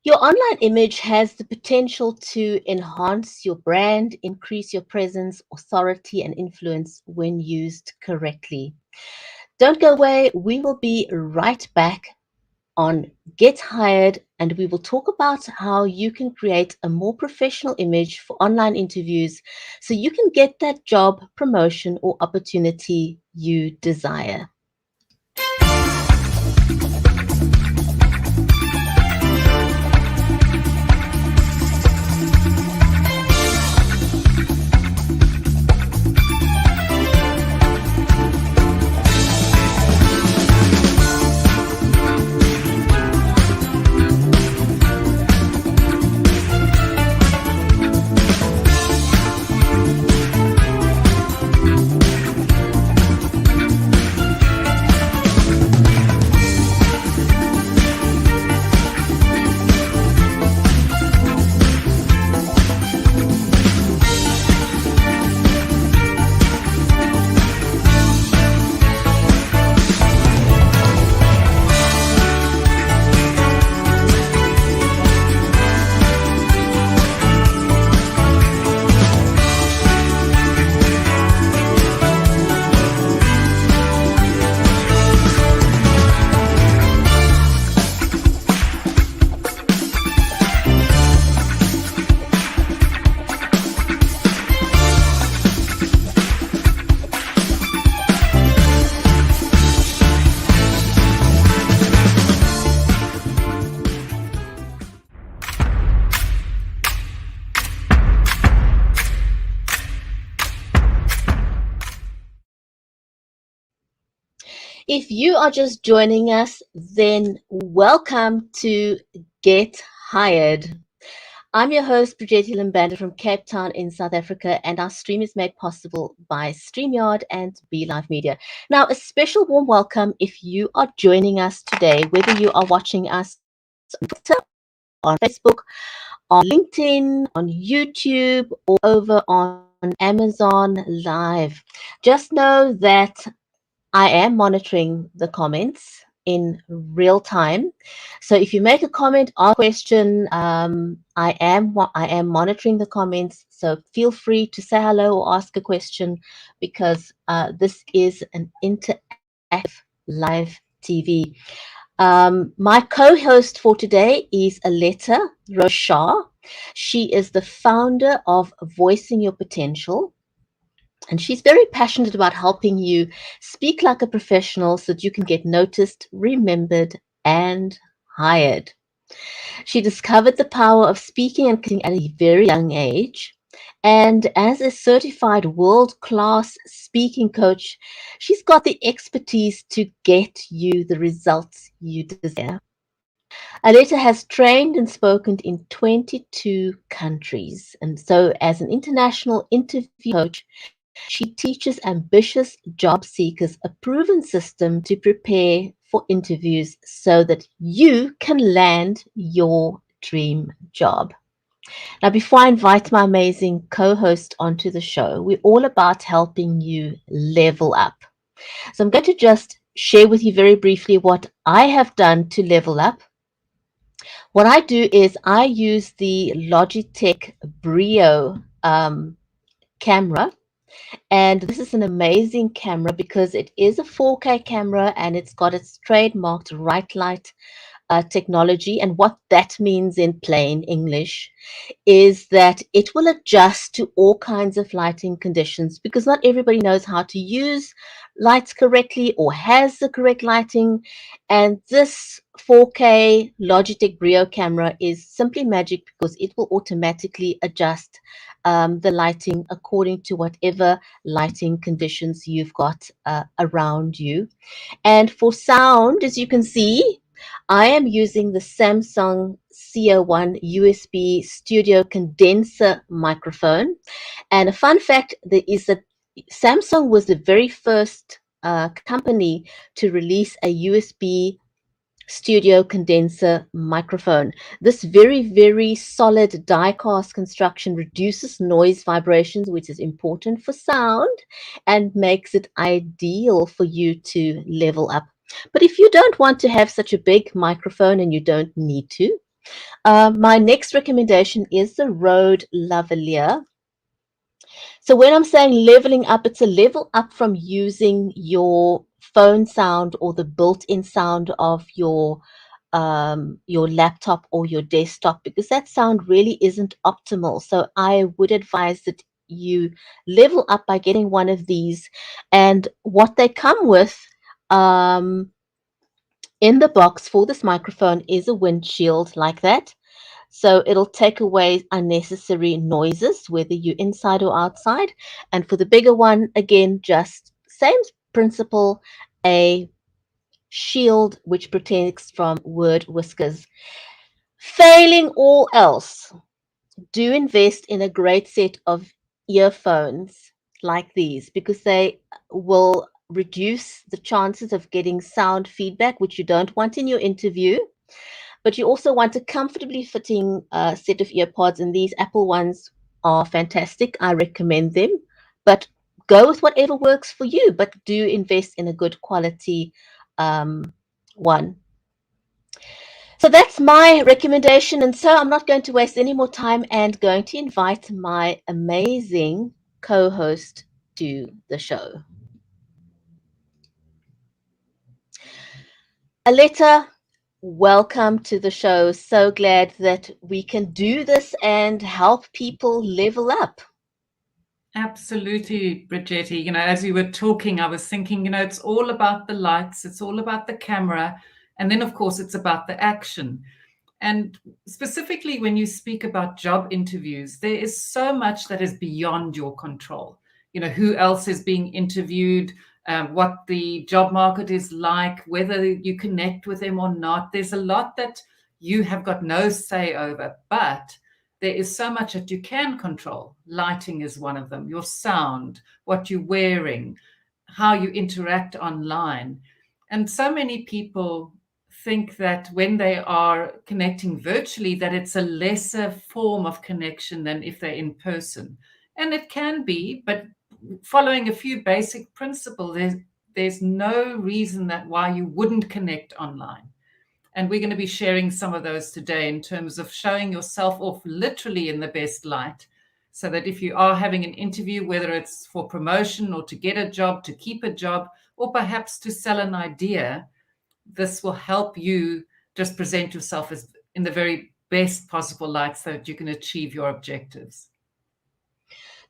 Your online image has the potential to enhance your brand, increase your presence, authority, and influence when used correctly. Don't go away. We will be right back on Get Hired, and we will talk about how you can create a more professional image for online interviews so you can get that job, promotion, or opportunity you desire. If you are just joining us, then welcome to Get Hired. I'm your host, Bridgetti Lim Banda from Cape Town in South Africa, and our stream is made possible by StreamYard and BeLive Media. Now, a special warm welcome if you are joining us today, whether you are watching us on Twitter, on Facebook, on LinkedIn, on YouTube, or over on Amazon Live. Just know that I am monitoring the comments in real time. So if you make a comment or question, I am monitoring the comments. So feel free to say hello or ask a question because this is an interactive live TV. My co-host for today is Aletta Rochat. She is the founder of Voicing Your Potential. And she's very passionate about helping you speak like a professional so that you can get noticed, remembered, and hired. She discovered the power of speaking and connecting at a very young age. And as a certified world class speaking coach, she's got the expertise to get you the results you desire. Aletta has trained and spoken in 22 countries. And so, as an international interview coach, she teaches ambitious job seekers a proven system to prepare for interviews so that you can land your dream job. Now, before I invite my amazing co host onto the show, we're all about helping you level up. So, I'm going to just share with you very briefly what I have done to level up. What I do is I use the Logitech Brio camera. And this is an amazing camera because it is a 4K camera and it's got its trademarked right light technology. And what that means in plain English is that it will adjust to all kinds of lighting conditions because not everybody knows how to use lights correctly or has the correct lighting. And this 4K Logitech Brio camera is simply magic because it will automatically adjust the lighting according to whatever lighting conditions you've got around you. And for sound, as you can see, I am using the Samsung CO1 USB studio condenser microphone. And a fun fact there is that Samsung was the very first company to release a USB studio condenser microphone. This very, very solid die-cast construction reduces noise vibrations, which is important for sound and makes it ideal for you to level up. But if you don't want to have such a big microphone and you don't need to, My next recommendation is the Rode Lavalier. So when I'm saying leveling up, it's a level up from using your phone sound or the built-in sound of your laptop or your desktop, because that sound really isn't optimal. So I would advise that you level up by getting one of these. And what they come with um, in the box for this microphone is a windshield like that. So it'll take away unnecessary noises, whether you're inside or outside. And for the bigger one, again, just same principle, a shield which protects from word whiskers. Failing all else, do invest in a great set of earphones like these, because they will reduce the chances of getting sound feedback, which you don't want in your interview. But you also want a comfortably fitting set of earpods, and these Apple ones are fantastic. I recommend them. But go with whatever works for you, but do invest in a good quality one. So that's my recommendation. And so I'm not going to waste any more time and going to invite my amazing co-host to the show. Aletta, welcome to the show. So glad that we can do this and help people level up. Absolutely, Bridgetti. As you were talking, I was thinking, it's all about the lights, it's all about the camera, and then, of course, it's about the action. And specifically, when you speak about job interviews, there is so much that is beyond your control. Who else is being interviewed, what the job market is like, whether you connect with them or not. There's a lot that you have got no say over, but there is so much that you can control. Lighting is one of them, your sound, what you're wearing, how you interact online. And so many people think that when they are connecting virtually, that it's a lesser form of connection than if they're in person. And it can be, but following a few basic principles, there's no reason that why you wouldn't connect online. And we're going to be sharing some of those today in terms of showing yourself off literally in the best light, so that if you are having an interview, whether it's for promotion or to get a job, to keep a job, or perhaps to sell an idea, this will help you just present yourself as in the very best possible light so that you can achieve your objectives.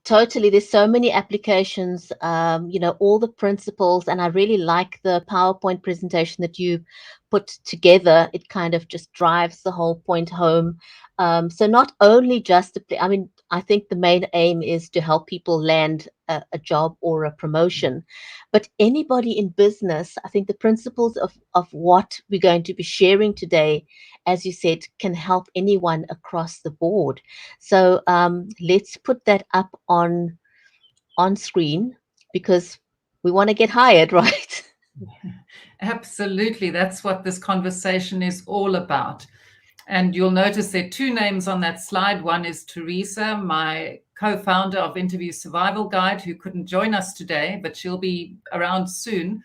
Totally. There's so many applications, all the principles, and I really like the PowerPoint presentation that you put together. It kind of just drives the whole point home. So not only just, I think the main aim is to help people land a job or a promotion, but anybody in business, I think the principles of what we're going to be sharing today, as you said, can help anyone across the board. So let's put that up on screen, because we want to get hired, right? Absolutely. That's what this conversation is all about. And you'll notice there are two names on that slide. One is Teresa, my co-founder of Interview Survival Guide, who couldn't join us today, but she'll be around soon.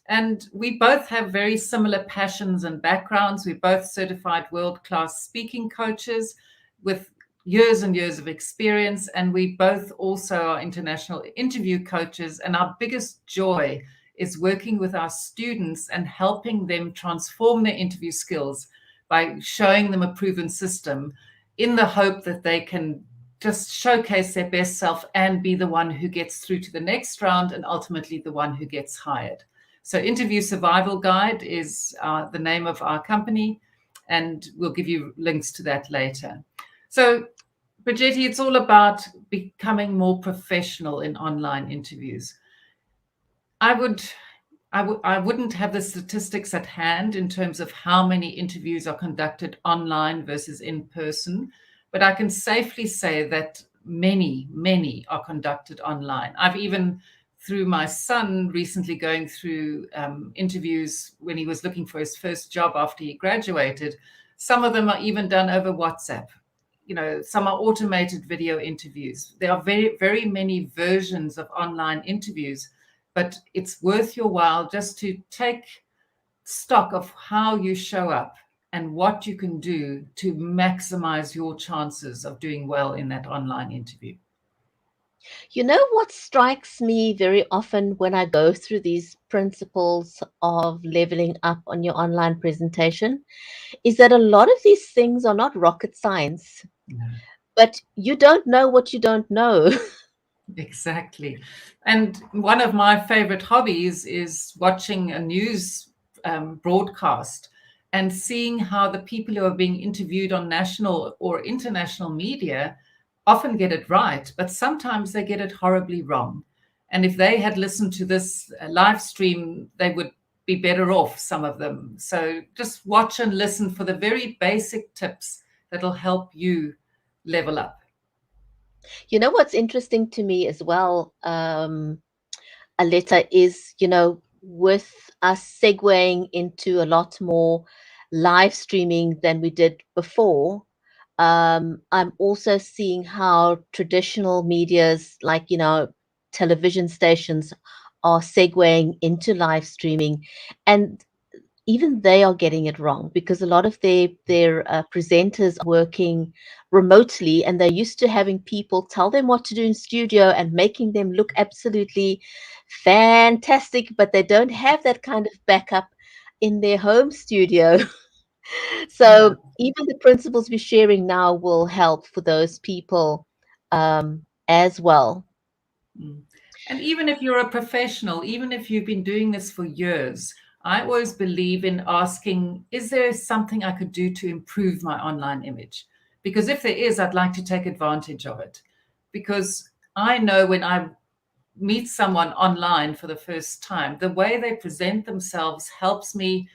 And we both have very similar passions and backgrounds. We're both certified world-class speaking coaches with years and years of experience. And we both also are international interview coaches. And our biggest joy is working with our students and helping them transform their interview skills by showing them a proven system, in the hope that they can just showcase their best self and be the one who gets through to the next round and ultimately the one who gets hired. So Interview Survival Guide is the name of our company, and we'll give you links to that later. So Bridgetti, it's all about becoming more professional in online interviews. I wouldn't have the statistics at hand in terms of how many interviews are conducted online versus in person, but I can safely say that many are conducted online. I've even, through my son recently going through interviews when he was looking for his first job after he graduated, some of them are even done over WhatsApp. Some are automated video interviews. There are very, very many versions of online interviews, but it's worth your while just to take stock of how you show up and what you can do to maximize your chances of doing well in that online interview. You know what strikes me very often when I go through these principles of leveling up on your online presentation is that a lot of these things are not rocket science, No. but you don't know what you don't know. Exactly. And one of my favorite hobbies is watching a news broadcast and seeing how the people who are being interviewed on national or international media often get it right, but sometimes they get it horribly wrong. And if they had listened to this live stream, they would be better off, some of them. So just watch and listen for the very basic tips that'll help you level up. You know what's interesting to me as well, Aletta, is, with us segueing into a lot more live streaming than we did before, I'm also seeing how traditional medias like, television stations are segueing into live streaming. And even they are getting it wrong because a lot of their presenters are working remotely, and they're used to having people tell them what to do in studio and making them look absolutely fantastic, but they don't have that kind of backup in their home studio. Yeah. So even the principles we're sharing now will help for those people as well. Mm. And even if you're a professional, even if you've been doing this for years, I always believe in asking, is there something I could do to improve my online image? Because if there is, I'd like to take advantage of it. Because I know when I meet someone online for the first time, the way they present themselves helps me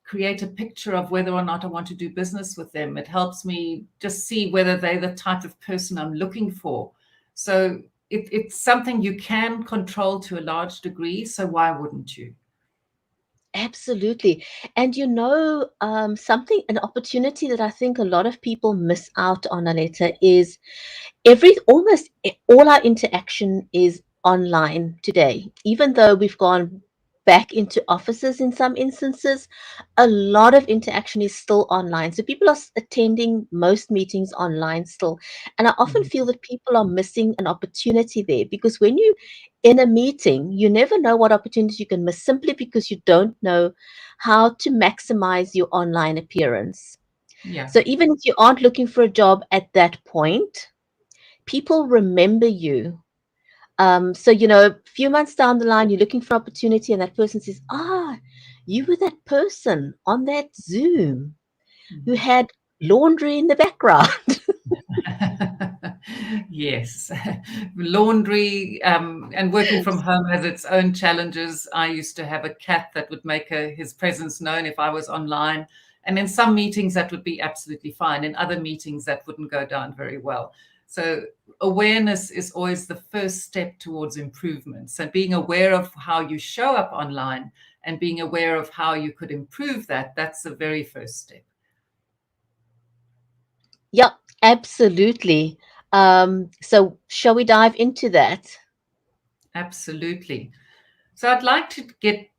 create a picture of whether or not I want to do business with them. It helps me just see whether they're the type of person I'm looking for. So it's something you can control to a large degree. So why wouldn't you? Absolutely. And an opportunity that I think a lot of people miss out on, Aletta, is all our interaction is online today. Even though we've gone back into offices in some instances, a lot of interaction is still online. So people are attending most meetings online still. And I often Mhm. feel that people are missing an opportunity there, because when you in a meeting, you never know what opportunities you can miss simply because you don't know how to maximize your online appearance. Yeah. So even if you aren't looking for a job at that point, people remember you. So, a few months down the line, you're looking for opportunity, and that person says, you were that person on that Zoom who Mhm. had laundry in the background. Yes, laundry and working from home has its own challenges. I used to have a cat that would make his presence known if I was online. And in some meetings, that would be absolutely fine. In other meetings, that wouldn't go down very well. So, awareness is always the first step towards improvement. So, being aware of how you show up online and being aware of how you could improve that, that's the very first step. Yep, absolutely. So shall we dive into that? Absolutely. So I'd like to get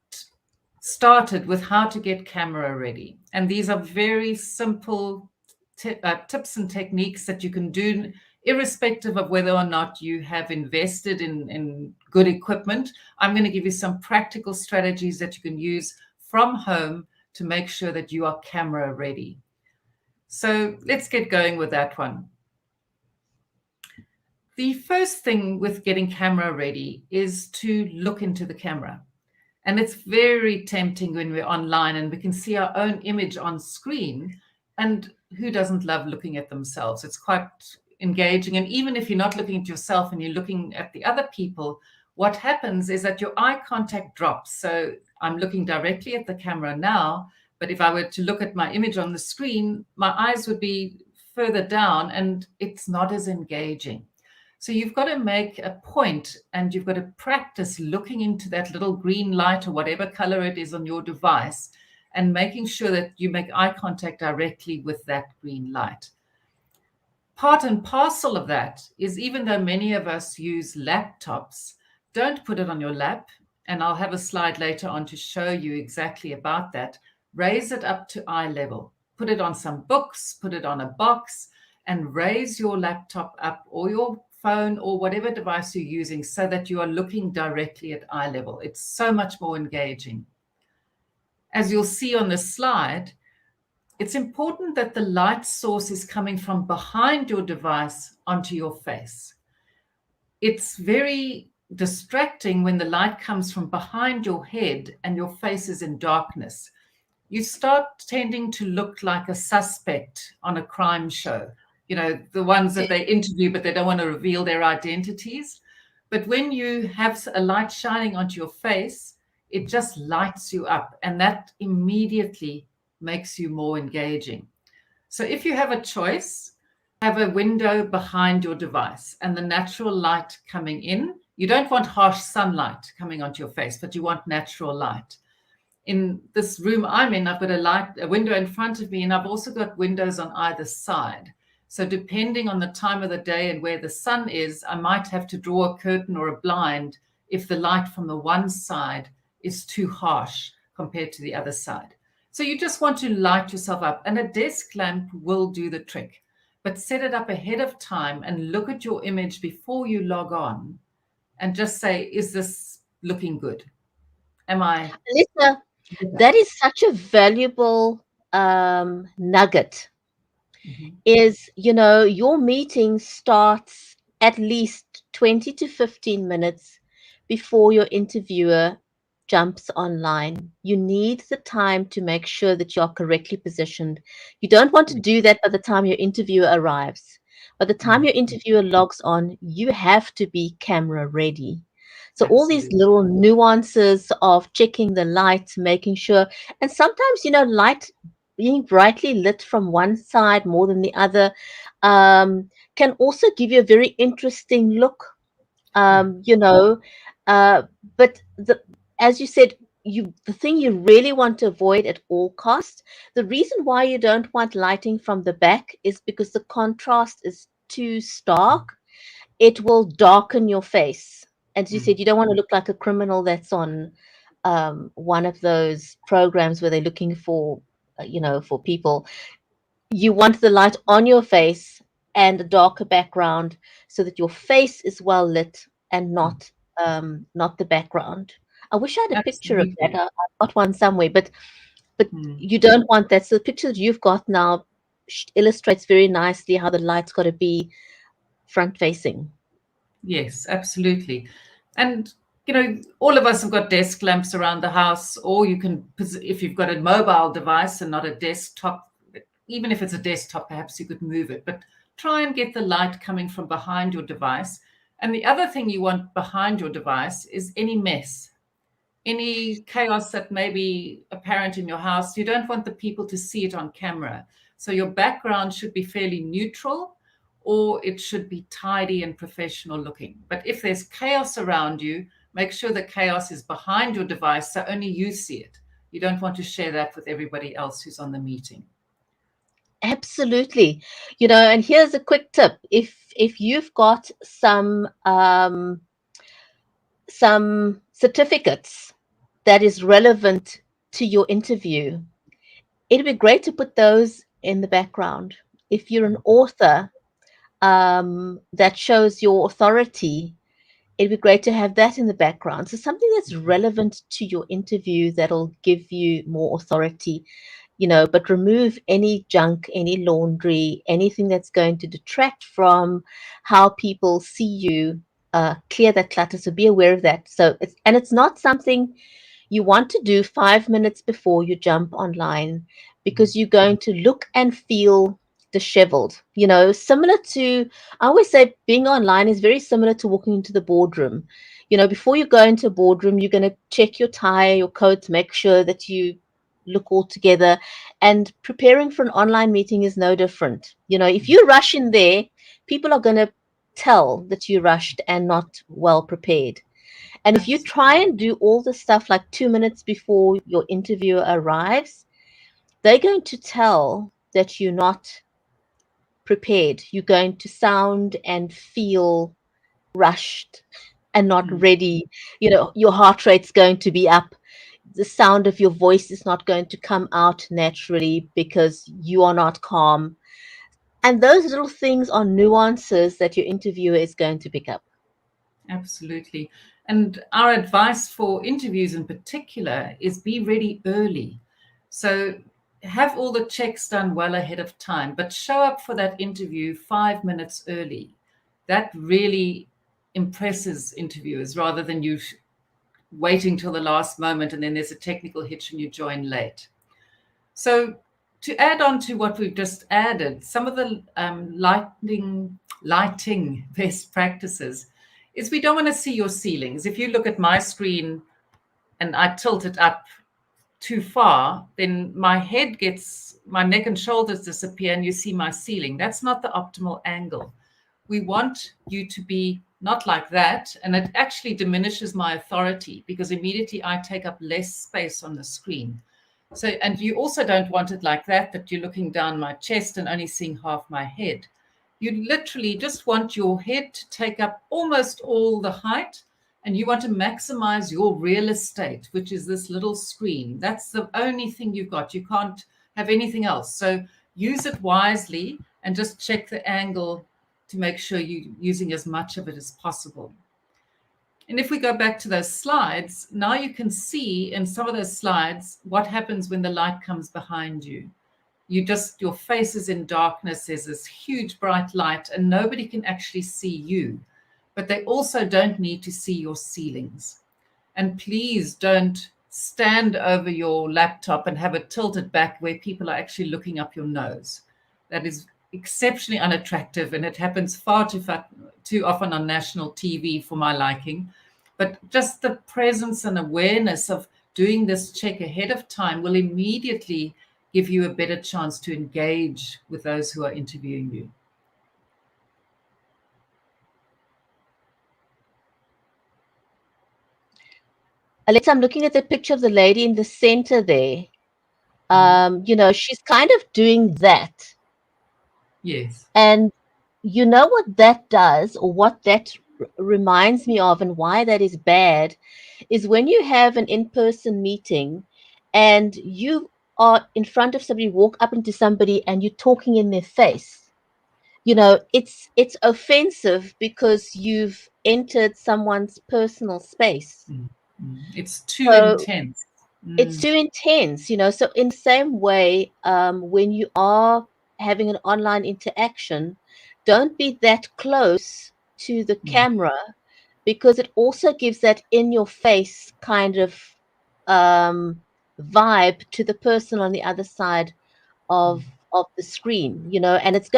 started with how to get camera ready. And these are very simple tips and techniques that you can do irrespective of whether or not you have invested in good equipment. I'm going to give you some practical strategies that you can use from home to make sure that you are camera ready. So let's get going with that one. The first thing with getting camera ready is to look into the camera. And it's very tempting when we're online and we can see our own image on screen. And who doesn't love looking at themselves? It's quite engaging. And even if you're not looking at yourself and you're looking at the other people, what happens is that your eye contact drops. So I'm looking directly at the camera now, but if I were to look at my image on the screen, my eyes would be further down and it's not as engaging. So you've got to make a point and you've got to practice looking into that little green light or whatever color it is on your device and making sure that you make eye contact directly with that green light. Part and parcel of that is, even though many of us use laptops, don't put it on your lap. And I'll have a slide later on to show you exactly about that. Raise it up to eye level. put it on some books, put it on a box, and raise your laptop up or your phone or whatever device you're using so that you are looking directly at eye level. It's so much more engaging. As you'll see on the slide, it's important that the light source is coming from behind your device onto your face. It's very distracting when the light comes from behind your head and your face is in darkness. You start tending to look like a suspect on a crime show, the ones that they interview, but they don't want to reveal their identities. But when you have a light shining onto your face, it just lights you up, and that immediately makes you more engaging. So if you have a choice, have a window behind your device and the natural light coming in. You don't want harsh sunlight coming onto your face, but you want natural light. In this room I'm in, I've got a window in front of me, and I've also got windows on either side. So depending on the time of the day and where the sun is, I might have to draw a curtain or a blind if the light from the one side is too harsh compared to the other side. So you just want to light yourself up, and a desk lamp will do the trick. But set it up ahead of time and look at your image before you log on and just say, is this looking good? Am I? Aletta, that is such a valuable nugget. Is, your meeting starts at least 20 to 15 minutes before your interviewer jumps online. You need the time to make sure that you're correctly positioned. You don't want to do that by the time your interviewer arrives. By the time your interviewer logs on, you have to be camera ready. So all these little nuances of checking the light, making sure, and sometimes, light being brightly lit from one side more than the other can also give you a very interesting look, but as you said, the thing you really want to avoid at all costs, the reason why you don't want lighting from the back is because the contrast is too stark. It will darken your face. As you said, you don't want to look like a criminal that's on one of those programs where they're looking for, for people. You want the light on your face and a darker background so that your face is well lit and not the background. I wish I had a picture of that. I've got one somewhere, but you don't want that. So the picture that you've got now illustrates very nicely how the light's got to be front facing. Yes, absolutely. And all of us have got desk lamps around the house, or you can, if you've got a mobile device and not a desktop, even if it's a desktop, perhaps you could move it, but try and get the light coming from behind your device. And the other thing you want behind your device is any mess, any chaos that may be apparent in your house. You don't want the people to see it on camera. So your background should be fairly neutral, or it should be tidy and professional looking. But if there's chaos around you, make sure the chaos is behind your device so only you see it. You don't want to share that with everybody else who's on the meeting. Absolutely. And here's a quick tip. If you've got some certificates that is relevant to your interview, it'd be great to put those in the background. If you're an author, that shows your authority, it'd be great to have that in the background. So something that's relevant to your interview that'll give you more authority, but remove any junk, any laundry, anything that's going to detract from how people see you. Clear that clutter. So be aware of that. So it's not something you want to do 5 minutes before you jump online, because you're going to look and feel disheveled. Similar to, I always say being online is very similar to walking into the boardroom. Before you go into a boardroom, you're going to check your tie, your coat, to make sure that you look all together. And preparing for an online meeting is no different. If you rush in there, people are going to tell that you rushed and not well prepared. And if you try and do all the stuff like 2 minutes before your interviewer arrives, they're going to tell that you're not prepared. You're going to sound and feel rushed and not ready. Your heart rate's going to be up. the sound of your voice is not going to come out naturally because you are not calm. And those little things are nuances that your interviewer is going to pick up. Absolutely. And our advice for interviews in particular is be ready early. So have all the checks done well ahead of time, but show up for that interview 5 minutes early. That really impresses interviewers rather than you waiting till the last moment and then there's a technical hitch and you join late. So to add on to what we've just added, some of the lighting best practices is we don't want to see your ceilings. If you look at my screen and I tilt it up too far, then my neck and shoulders disappear and you see my ceiling. That's not the optimal angle. We want you to be not like that, and it actually diminishes my authority because immediately I take up less space on the screen. So, and you also don't want it like that you're looking down my chest and only seeing half my head. You literally just want your head to take up almost all the height, and you want to maximize your real estate, which is this little screen. That's the only thing you've got. You can't have anything else. So use it wisely and just check the angle to make sure you're using as much of it as possible. And if we go back to those slides, now you can see in some of those slides what happens when the light comes behind you. Your face is in darkness, there's this huge bright light, and nobody can actually see you. But they also don't need to see your ceilings. And please don't stand over your laptop and have it tilted back where people are actually looking up your nose. That is exceptionally unattractive, and it happens far too often on national TV for my liking. But just the presence and awareness of doing this check ahead of time will immediately give you a better chance to engage with those who are interviewing you. Aletta, I'm looking at the picture of the lady in the center there. She's kind of doing that. Yes. And you know what that does, or what that reminds me of, and why that is bad, is when you have an in-person meeting and you are in front of somebody, walk up into somebody and you're talking in their face. It's offensive because you've entered someone's personal space. It's too intense. It's too intense, So in the same way, when you are having an online interaction, don't be that close to the camera, because it also gives that in your face kind of vibe to the person on the other side of the screen, and it's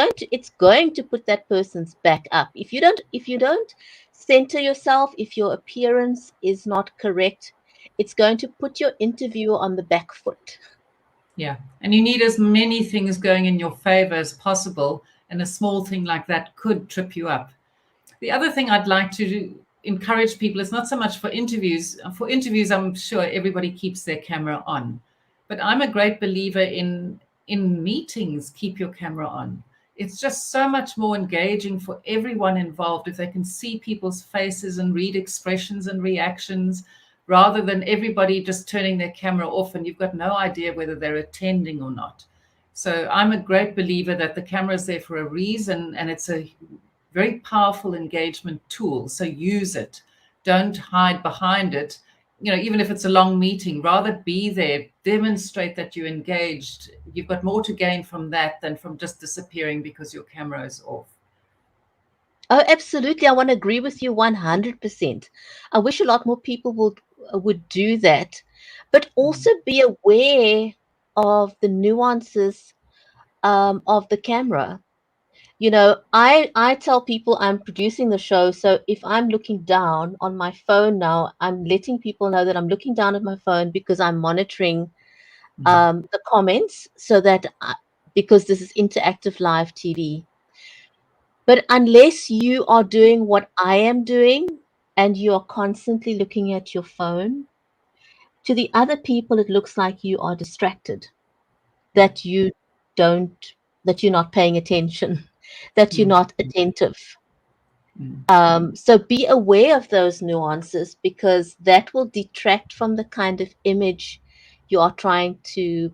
going to put that person's back up. If you don't center yourself, if your appearance is not correct, it's going to put your interviewer on the back foot. Yeah. And you need as many things going in your favor as possible. And a small thing like that could trip you up. The other thing I'd like to encourage people is not so much for interviews. For interviews, I'm sure everybody keeps their camera on. But I'm a great believer in meetings, keep your camera on. It's just so much more engaging for everyone involved if they can see people's faces and read expressions and reactions, rather than everybody just turning their camera off and you've got no idea whether they're attending or not. So I'm a great believer that the camera is there for a reason, and it's a very powerful engagement tool. So use it. Don't hide behind it. Even if it's a long meeting, rather be there, demonstrate that you're engaged. You've got more to gain from that than from just disappearing because your camera is off. Oh, absolutely. I want to agree with you 100%. I wish a lot more people would do that, but also be aware of the nuances of the camera. I tell people I'm producing the show, so if I'm looking down on my phone now, I'm letting people know that I'm looking down at my phone because I'm monitoring the comments, because this is interactive live TV. But unless you are doing what I am doing and you are constantly looking at your phone, to the other people it looks like you are distracted, that you're not paying attention, that you're not attentive. So be aware of those nuances, because that will detract from the kind of image you are trying to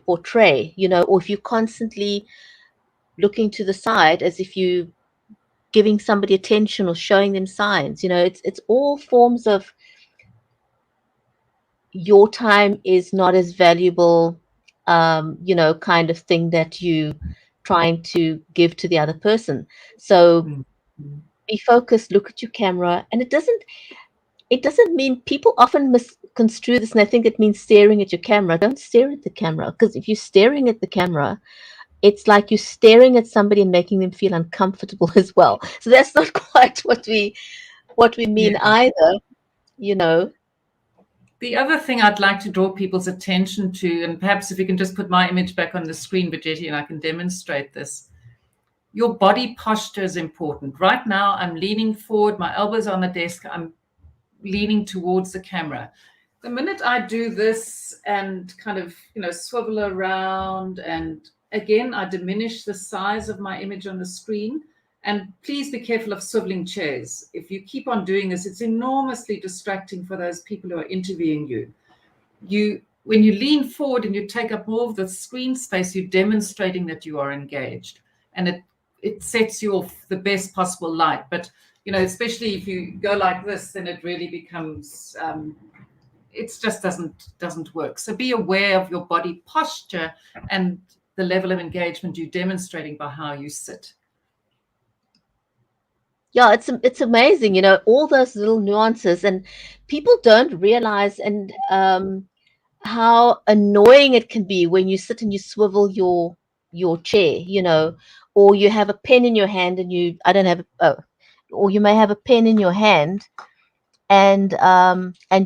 portray, or if you're constantly looking to the side as if you giving somebody attention or showing them signs, it's all forms of your time is not as valuable, kind of thing that you trying to give to the other person. So be focused, look at your camera, and it doesn't mean, people often misconstrue this and I think it means staring at your camera. Don't stare at the camera, because if you're staring at the camera, it's like you're staring at somebody and making them feel uncomfortable as well. So that's not quite what we mean Yeah. either, you know. The other thing I'd like to draw people's attention to, and perhaps if you can just put my image back on the screen, Bridgetti, and I can demonstrate this. Your body posture is important. Right now, I'm leaning forward, my elbows are on the desk, I'm leaning towards the camera. The minute I do this and kind of, swivel around, and again, I diminish the size of my image on the screen. And please be careful of swiveling chairs. If you keep on doing this, it's enormously distracting for those people who are interviewing you. When you lean forward and you take up more of the screen space, you're demonstrating that you are engaged, and it sets you off the best possible light. But especially if you go like this, then it really becomes it just doesn't work. So be aware of your body posture and the level of engagement you're demonstrating by how you sit. Yeah, it's amazing, all those little nuances, and people don't realize and how annoying it can be when you sit and you swivel your chair, or you have a pen in your hand and I don't have or you may have a pen in your hand, and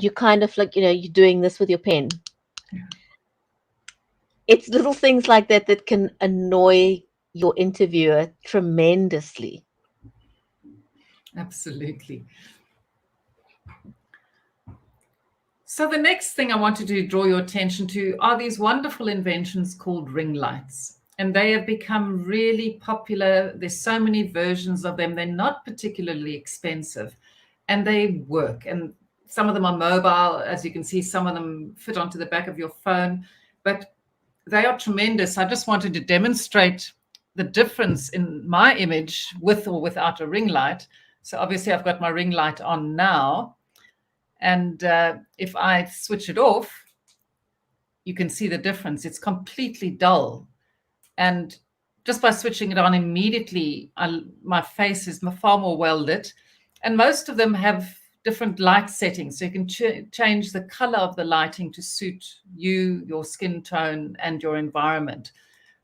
you kind of like, you're doing this with your pen. It's little things like that that can annoy your interviewer tremendously. Absolutely. So the next thing I wanted to draw your attention to are these wonderful inventions called ring lights. And they have become really popular. There's so many versions of them. They're not particularly expensive, and they work. And some of them are mobile. As you can see, some of them fit onto the back of your phone, but they are tremendous. I just wanted to demonstrate the difference in my image with or without a ring light. So obviously I've got my ring light on now. And if I switch it off, you can see the difference. It's completely dull. And just by switching it on immediately, my face is far more well lit. And most of them have different light settings. So you can change the color of the lighting to suit you, your skin tone, and your environment.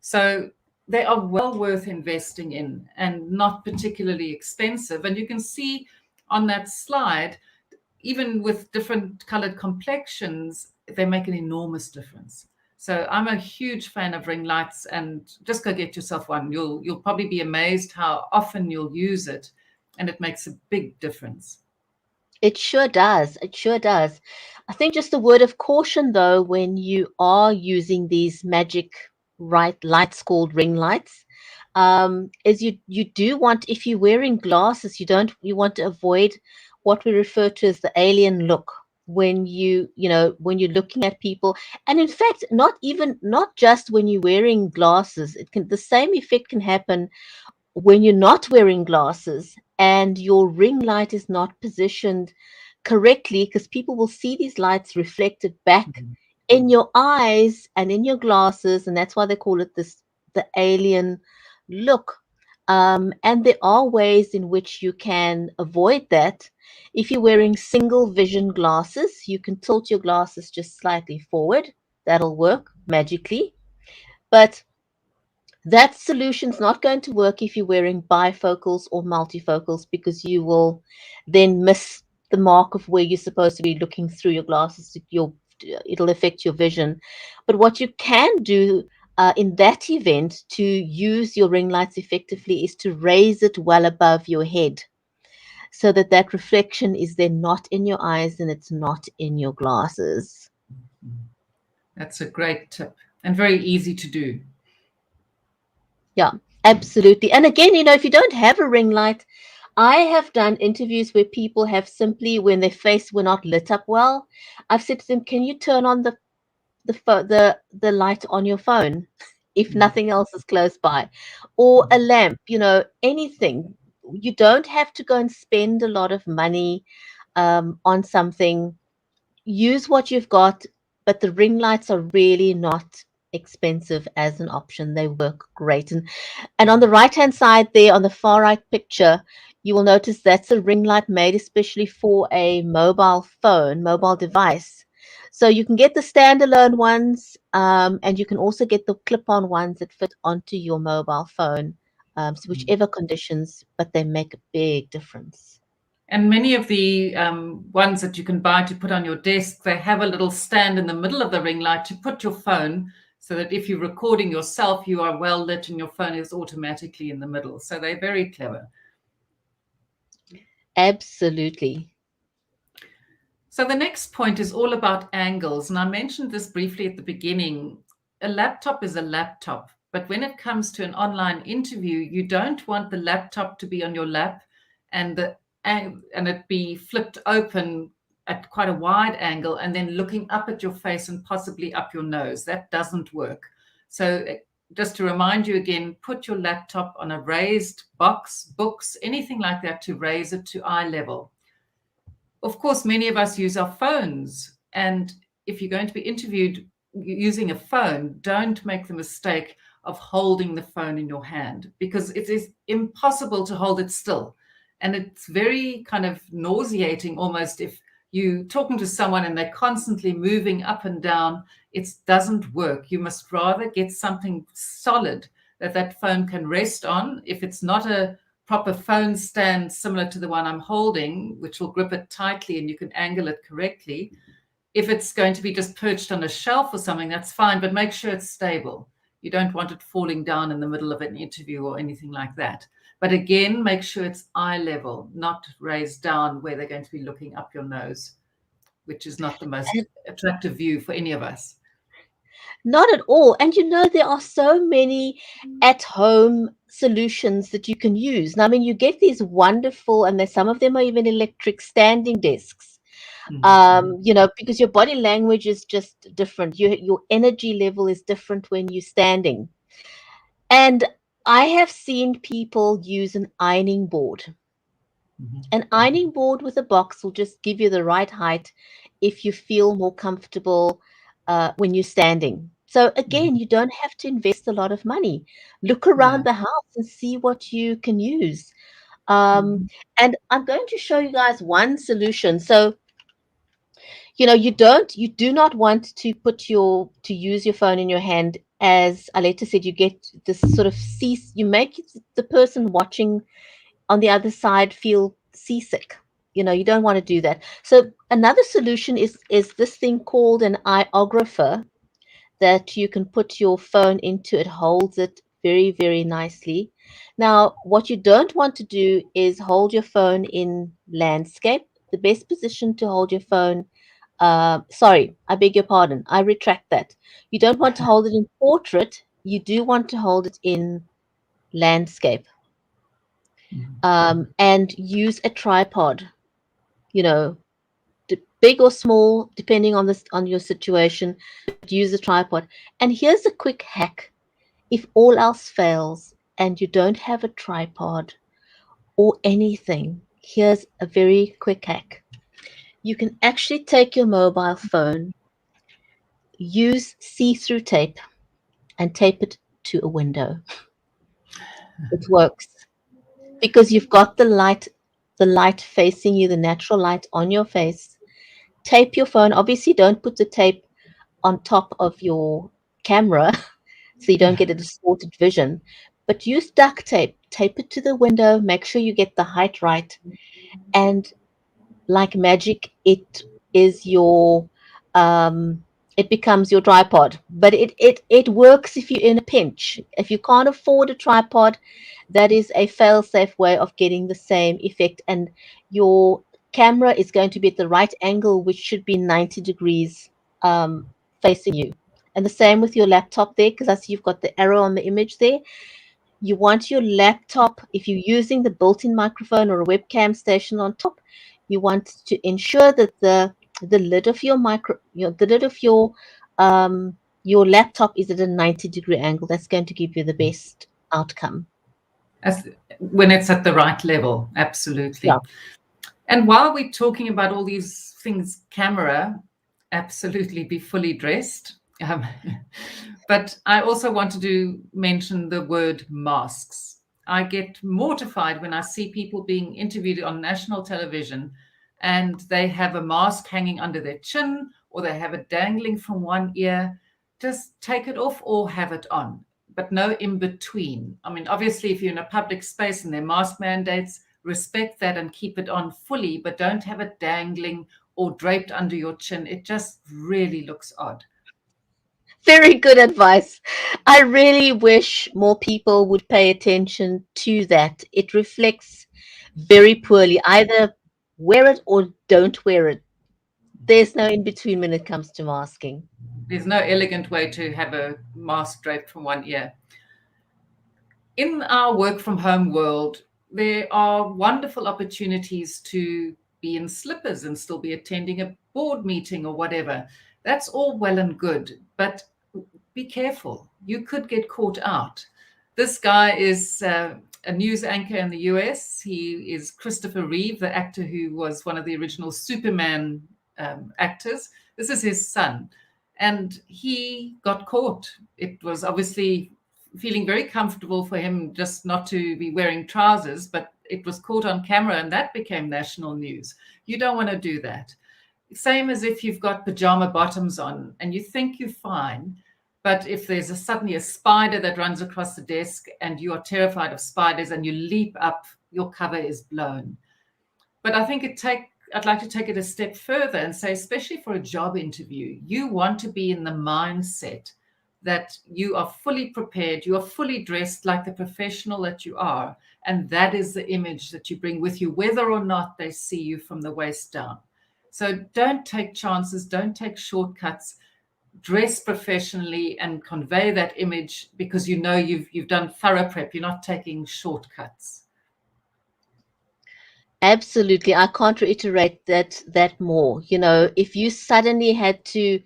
So they are well worth investing in and not particularly expensive. And you can see on that slide, even with different colored complexions, they make an enormous difference. So I'm a huge fan of ring lights, and just go get yourself one. You'll probably be amazed how often you'll use it, and it makes a big difference. It sure does. It sure does. I think just a word of caution though, when you are using these magic lights called ring lights, is you do want, if you're wearing glasses, you want to avoid what we refer to as the alien look when when you're looking at people. And in fact, not just when you're wearing glasses, the same effect can happen when you're not wearing glasses and your ring light is not positioned correctly, because people will see these lights reflected back in your eyes and in your glasses, and that's why they call it the alien look. And there are ways in which you can avoid that. If you're wearing single vision glasses, you can tilt your glasses just slightly forward. That'll work magically. But that solution's not going to work if you're wearing bifocals or multifocals, because you will then miss the mark of where you're supposed to be looking through your glasses. It'll affect your vision. But what you can do in that event to use your ring lights effectively is to raise it well above your head, so that that reflection is then not in your eyes and it's not in your glasses. That's a great tip and very easy to do. Yeah, absolutely. And again, if you don't have a ring light, I have done interviews where people have simply, when their face were not lit up well, I've said to them, "Can you turn on the light on your phone if Mm. nothing else is close by, or a lamp? Anything. You don't have to go and spend a lot of money on something. Use what you've got, but the ring lights are really not expensive as an option. They work great. And on the right-hand side there, on the far right picture, you will notice that's a ring light made especially for a mobile phone, mobile device. So you can get the standalone ones, and you can also get the clip-on ones that fit onto your mobile phone. So whichever conditions, but they make a big difference. And many of the ones that you can buy to put on your desk, they have a little stand in the middle of the ring light to put your phone, so that if you're recording yourself, you are well lit and your phone is automatically in the middle. So they're very clever. Absolutely. So the next point is all about angles. And I mentioned this briefly at the beginning. A laptop is a laptop, but when it comes to an online interview, you don't want the laptop to be on your lap and it be flipped open at quite a wide angle and then looking up at your face and possibly up your nose. That doesn't work. So just to remind you again, put your laptop on a raised box, books, anything like that, to raise it to eye level. Of course, many of us use our phones. And if you're going to be interviewed using a phone, don't make the mistake of holding the phone in your hand, because it is impossible to hold it still. And it's very kind of nauseating almost if you're talking to someone and they're constantly moving up and down. It doesn't work. You must rather get something solid that phone can rest on. If it's not a proper phone stand similar to the one I'm holding, which will grip it tightly and you can angle it correctly. If it's going to be just perched on a shelf or something, that's fine, but make sure it's stable. You don't want it falling down in the middle of an interview or anything like that. But again, make sure it's eye level, not raised down where they're going to be looking up your nose, which is not the most attractive view for any of us. Not at all. And there are so many at-home solutions that you can use. Now, I mean, you get these wonderful, and some of them are even electric standing desks. Because your body language is just different. Your energy level is different when you're standing. And I have seen people use an ironing board. An ironing board with a box will just give you the right height if you feel more comfortable when you're standing. So again, you don't have to invest a lot of money. Look around the house and see what you can use. And I'm going to show you guys one solution. So, you do not want to use your phone in your hand. As Aletta said, you get this sort of you make the person watching on the other side feel seasick. You don't want to do that. So another solution is this thing called an iographer that you can put your phone into. It holds it very, very nicely. Now, what you don't want to do is hold your phone in landscape. The best position to hold your phone, sorry, I beg your pardon. I retract that. You don't want to hold it in portrait. You do want to hold it in landscape. And use a tripod, you know, big or small, depending on your situation. But use a tripod. And here's a quick hack: if all else fails and you don't have a tripod or anything, here's a very quick hack. You can actually take your mobile phone, use see-through tape, and tape it to a window. It works because you've got the light facing you, the natural light on your face. Tape your phone. Obviously, don't put the tape on top of your camera so you don't get a distorted vision. But use duct tape. Tape it to the window. Make sure you get the height right. And like magic, is your it becomes your tripod. But it works if you're in a pinch. If you can't afford a tripod, that is a fail-safe way of getting the same effect. And your camera is going to be at the right angle, which should be 90 degrees facing you. And the same with your laptop there, because I see you've got the arrow on the image there. You want your laptop, if you're using the built-in microphone or a webcam station on top, you want to ensure that the lid of the lid of your laptop is at a 90-degree angle. That's going to give you the best outcome. As when it's at the right level, Yeah. absolutely. And while we're talking about all these things, camera, absolutely be fully dressed. Um, but I also wanted to mention the word masks. I get mortified when I see people being interviewed on national television and they have a mask hanging under their chin or they have it dangling from one ear. Just take it off or have it on, but no in between. I mean, obviously, if you're in a public space and there are mask mandates, respect that and keep it on fully, but don't have it dangling or draped under your chin. It just really looks odd. Very good advice. I really wish more people would pay attention to that. It reflects very poorly. Either wear it or don't wear it. There's no in between when it comes to masking. There's no elegant way to have a mask draped from one ear. In our work from home world, there are wonderful opportunities to be in slippers and still be attending a board meeting or whatever. That's all well and good, but be careful. You could get caught out. This guy is a news anchor in the US. He is Christopher Reeve, the actor who was one of the original Superman actors. This is his son. And he got caught. It was obviously feeling very comfortable for him just not to be wearing trousers, but it was caught on camera and that became national news. You don't want to do that. Same as if you've got pajama bottoms on and you think you're fine, but if there's suddenly a spider that runs across the desk and you are terrified of spiders and you leap up, your cover is blown. But I think I'd like to take it a step further and say, especially for a job interview, you want to be in the mindset that you are fully prepared, you are fully dressed like the professional that you are, and that is the image that you bring with you, whether or not they see you from the waist down. So don't take chances, don't take shortcuts. Dress professionally and convey that image because you know you've done thorough prep. You're not taking shortcuts. Absolutely. I can't reiterate that more. You know, if you suddenly had to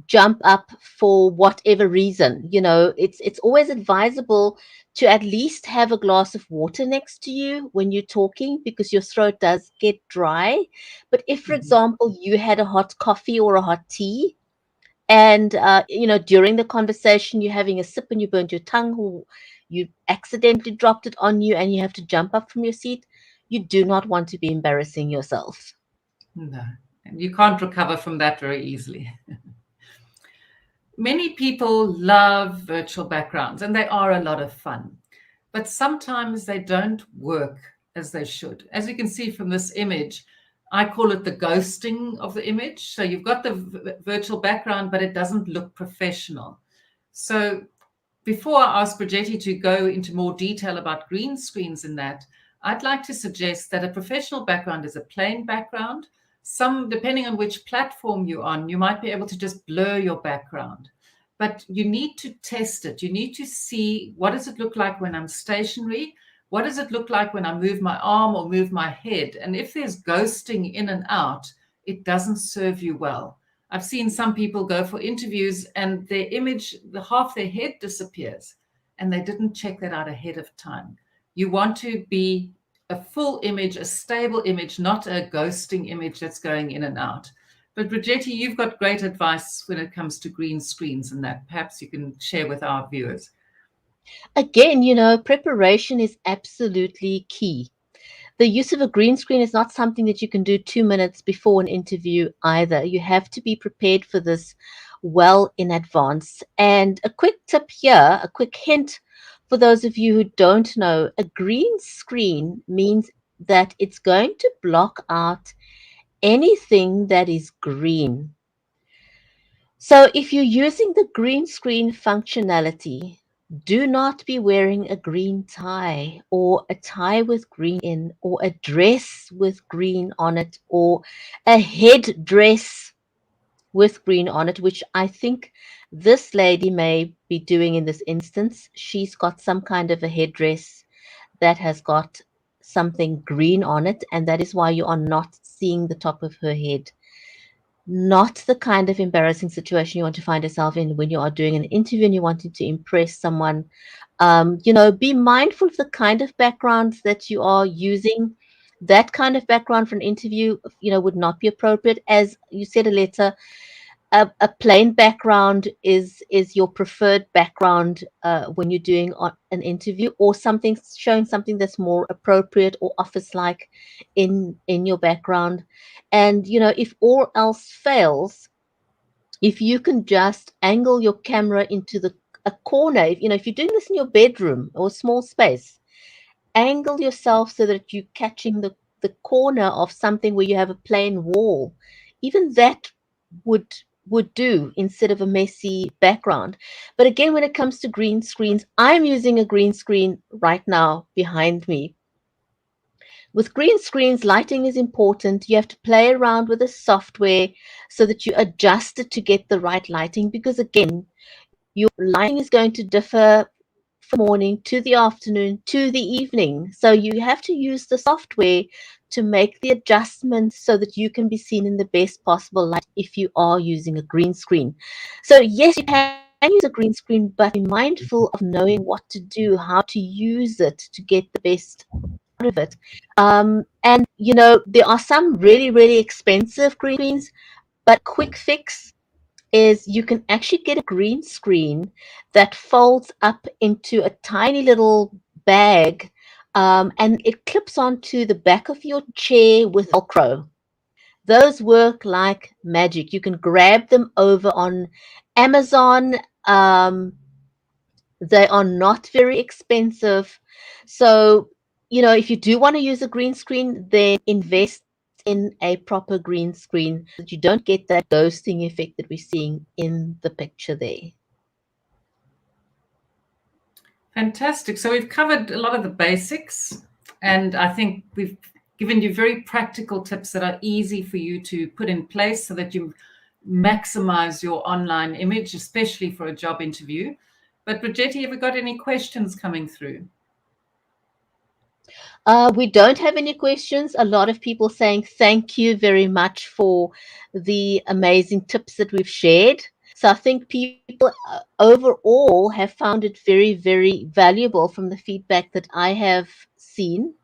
jump up for whatever reason, you know, it's always advisable to at least have a glass of water next to you when you're talking because your throat does get dry. But if, for Mhm. example, you had a hot coffee or a hot tea, and you know, during the conversation you're having a sip and you burnt your tongue, or you accidentally dropped it on you and you have to jump up from your seat, you do not want to be embarrassing yourself. No, and you can't recover from that very easily. Many people love virtual backgrounds and they are a lot of fun, but sometimes they don't work as they should. As you can see from this image, I call it the ghosting of the image. So you've got the virtual background, but it doesn't look professional. So before I ask Bridgetti to go into more detail about green screens in that, I'd like to suggest that a professional background is a plain background. Depending on which platform you're on, you might be able to just blur your background. But you need to test it. You need to see, what does it look like when I'm stationary? What does it look like when I move my arm or move my head? And if there's ghosting in and out, it doesn't serve you well. I've seen some people go for interviews and their image, the half their head disappears, and they didn't check that out ahead of time. You want to be a full image, a stable image, not a ghosting image that's going in and out. But Bridgetti, you've got great advice when it comes to green screens and that. Perhaps you can share with our viewers. Again, you know, preparation is absolutely key. The use of a green screen is not something that you can do 2 minutes before an interview either. You have to be prepared for this well in advance. And a quick tip here, a quick hint for those of you who don't know, a green screen means that it's going to block out anything that is green. So if you're using the green screen functionality, do not be wearing a green tie or a tie with green in or a dress with green on it or a head dress. with green on it, which I think this lady may be doing in this instance. She's got some kind of a headdress that has got something green on it, and that is why you are not seeing the top of her head. Not the kind of embarrassing situation you want to find yourself in when you are doing an interview and you're wanting to impress someone. Be mindful of the kind of backgrounds that you are using. That kind of background for an interview, would not be appropriate. As you said, Aletta, a plain background is your preferred background when you're doing an interview, or something showing something that's more appropriate or office like in your background. And if all else fails, if you can just angle your camera into the a corner, if you're doing this in your bedroom or a small space, angle yourself so that you're catching the corner of something where you have a plain wall. Even that would would do instead of a messy background. But again, when it comes to green screens, I'm using a green screen right now behind me. With green screens, lighting is important. You have to play around with the software so that you adjust it to get the right lighting, because again, your lighting is going to differ from morning to the afternoon to the evening. So you have to use the software to make the adjustments so that you can be seen in the best possible light if you are using a green screen. So yes, you can use a green screen, but be mindful of knowing what to do, how to use it to get the best out of it. And there are some really, really expensive green screens, but quick fix is you can actually get a green screen that folds up into a tiny little bag, and it clips onto the back of your chair with Velcro. Those work like magic. You can grab them over on Amazon. They are not very expensive. So, if you do want to use a green screen, then invest in a proper green screen so that you don't get that ghosting effect that we're seeing in the picture there. Fantastic. So we've covered a lot of the basics, and I think we've given you very practical tips that are easy for you to put in place so that you maximize your online image, especially for a job interview. But Bridgetti, have we got any questions coming through? We don't have any questions. A lot of people saying thank you very much for the amazing tips that we've shared. So I think people overall have found it very, very valuable from the feedback that I have seen.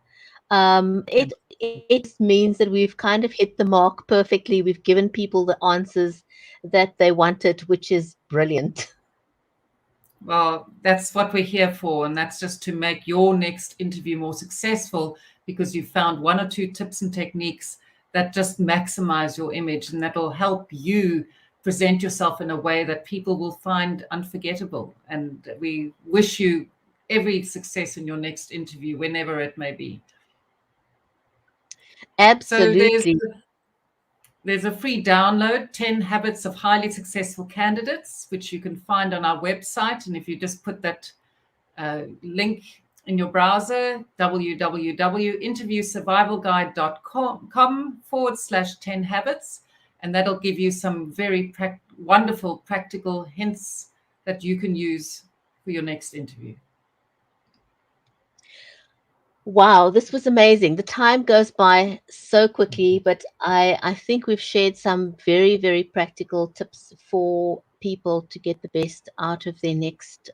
It means that we've kind of hit the mark perfectly. We've given people the answers that they wanted, which is brilliant. Well, that's what we're here for, and that's just to make your next interview more successful, because you've found one or two tips and techniques that just maximize your image, and that'll help you present yourself in a way that people will find unforgettable. And we wish you every success in your next interview, whenever it may be. So Absolutely. there's a free download, 10 Habits of Highly Successful Candidates, which you can find on our website. And if you just put that link in your browser, www.interviewsurvivalguide.com/10 habits, and that'll give you some very wonderful practical hints that you can use for your next interview. Wow, this was amazing. The time goes by so quickly, but I think we've shared some very, very practical tips for people to get the best out of their next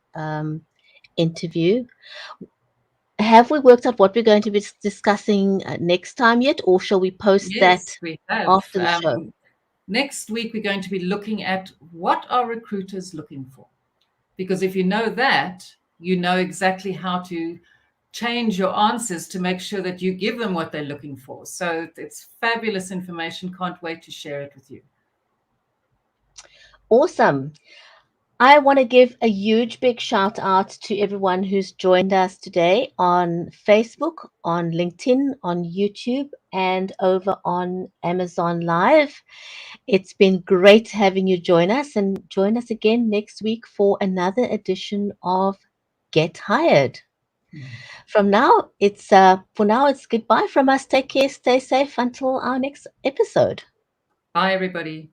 interview. Have we worked out what we're going to be discussing next time yet, or shall we post that Yes, we have. after the show? Next week, we're going to be looking at what are recruiters looking for? Because if you know that, you know exactly how to change your answers to make sure that you give them what they're looking for. So it's fabulous information. Can't wait to share it with you. Awesome. I want to give a huge big shout out to everyone who's joined us today on Facebook, on LinkedIn, on YouTube, and over on Amazon Live. It's been great having you join us, and join us again next week for another edition of Get Hired. For now it's goodbye from us. Take care, stay safe until our next episode. Bye, everybody.